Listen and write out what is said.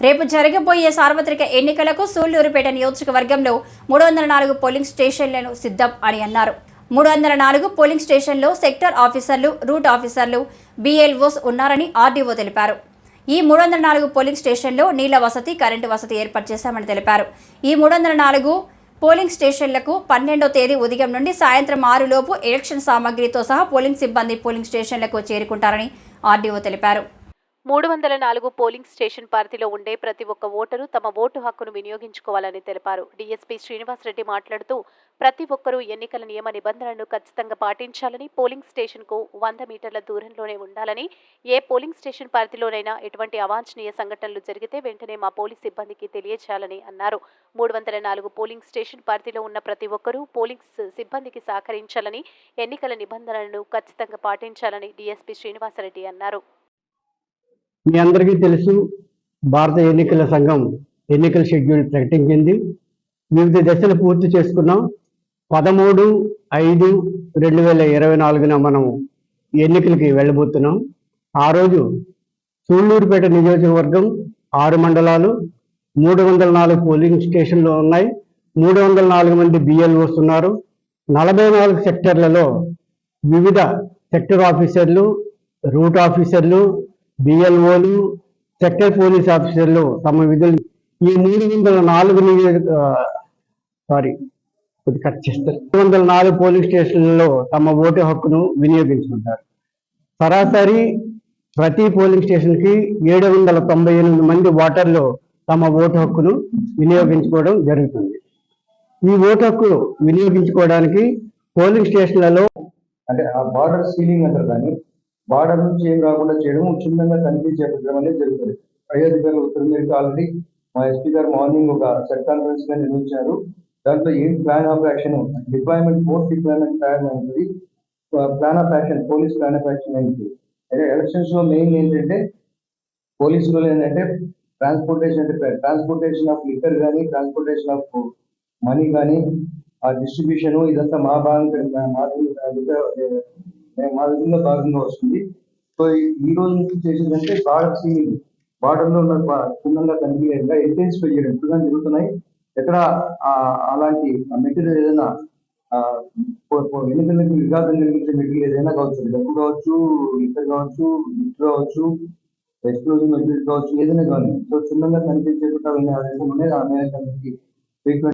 రేపు జరగబోయే సార్వత్రిక ఎన్నికలకు సూళ్లూరుపేట నియోజకవర్గంలో 304 పోలింగ్ స్టేషన్లను సిద్ధం అని అన్నారు. 304 పోలింగ్ స్టేషన్లో సెక్టర్ ఆఫీసర్లు, రూట్ ఆఫీసర్లు, BLOస్ ఉన్నారని ఆర్డీఓ తెలిపారు. ఈ 304 పోలింగ్ స్టేషన్లో నీళ్ల వసతి, కరెంటు వసతి ఏర్పాటు చేశామని తెలిపారు. ఈ 304 పోలింగ్ స్టేషన్లకు 12వ తేదీ ఉదయం నుండి సాయంత్రం 6 లోపు ఎలక్షన్ సామగ్రితో సహా పోలింగ్ సిబ్బంది పోలింగ్ స్టేషన్లకు చేరుకుంటారని ఆర్డీఓ తెలిపారు. 304 పోలింగ్ స్టేషన్ పరిధిలో ఉండే ప్రతి ఒక్క ఓటరు తమ ఓటు హక్కును వినియోగించుకోవాలని తెలిపారు. డీఎస్పీ శ్రీనివాసరెడ్డి మాట్లాడుతూ ప్రతి ఒక్కరూ ఎన్నికల నియమ నిబంధనలను ఖచ్చితంగా పాటించాలని, పోలింగ్ స్టేషన్కు 100 మీటర్ల దూరంలోనే ఉండాలని, ఏ పోలింగ్ స్టేషన్ పరిధిలోనైనా ఎటువంటి అవాంఛనీయ సంఘటనలు జరిగితే వెంటనే మా పోలీస్ సిబ్బందికి తెలియజేయాలని అన్నారు. 304 పోలింగ్ స్టేషన్ పరిధిలో ఉన్న ప్రతి ఒక్కరూ పోలింగ్ సిబ్బందికి సహకరించాలని, ఎన్నికల నిబంధనలను ఖచ్చితంగా పాటించాలని డీఎస్పీ శ్రీనివాసరెడ్డి అన్నారు. మీ అందరికీ తెలుసు, భారత ఎన్నికల సంఘం ఎన్నికల షెడ్యూల్ ప్రకటించింది. వివిధ దశలు పూర్తి చేసుకున్నాం. 13/5/2024 మనం ఎన్నికలకి వెళ్ళబోతున్నాం. ఆ రోజు సూళ్లూరుపేట నియోజకవర్గం 6 మండలాలు, 304 పోలింగ్ స్టేషన్లు ఉన్నాయి. 304 మంది BLOస్ ఉన్నారు. 44 సెక్టర్లలో వివిధ సెక్టర్ ఆఫీసర్లు, రూట్ ఆఫీసర్లు, BLOలు, సెక్టర్ పోలీస్ ఆఫీసర్లు తమ విధులు ఈ 304 పోలింగ్ స్టేషన్లలో తమ ఓటు హక్కును వినియోగించుకుంటారు. సరాసరి ప్రతి పోలింగ్ స్టేషన్కి 798 మంది ఓటర్లు తమ ఓటు హక్కును వినియోగించుకోవడం జరుగుతుంది. ఈ ఓటు హక్కు వినియోగించుకోవడానికి పోలింగ్ స్టేషన్లలో అంటే ఆ బార్డర్ సీలింగ్ అంటారు, కానీ బార్డర్ నుంచి ఏం రాకుండా చేయడం, క్షుణ్ణంగా తనిఖీ చేపట్టడం అనేది జరుగుతుంది. పై అధికారులు ఉత్తర మేరకు ఆల్రెడీ మా SP గారు మార్నింగ్ ఒక సెట్ కాన్ఫరెన్స్ గా నిర్వహించారు. దాంట్లో ఏం plan of action, deployment, post deployment plan ఉంటుంది, plan of action, police plan of action ఏంటి. అయితే ఎలక్షన్స్ లో మెయిన్ ఏంటంటే పోలీసులు ఏంటంటే ట్రాన్స్పోర్టేషన్ ఆఫ్ లిక్కర్ కానీ, ట్రాన్స్పోర్టేషన్ ఆఫ్ మనీ కానీ, ఆ డిస్ట్రిబ్యూషన్ ఇదంతా మా విధంగా భాగంగా వస్తుంది. సో ఈ రోజు నుంచి చేసేదంటే బార్డర్ సీలింగ్, బార్డర్ లో ఉన్న క్షుణ్ణంగా తనిఖీ ఇంటెన్సిఫై చేయడం ఇప్పుడు జరుగుతున్నాయి. ఎక్కడ అలాంటి మెటీరియల్ ఏదైనా ఎన్నికలకి విఘాతం కలిగించే మెటీరియల్ ఏదైనా కావచ్చు, డబ్బు కావచ్చు, లిక్కర్ కావచ్చు, గిఫ్ట్ కావచ్చు, ఎక్స్ప్లోజివ్ మెటీరియల్ కావచ్చు, ఏదైనా కానీ సో క్షుణ్ణంగా తనిఖీ చేపట్టాలనే ఆదేశం ఉన్నాయి. ఆ మేరకు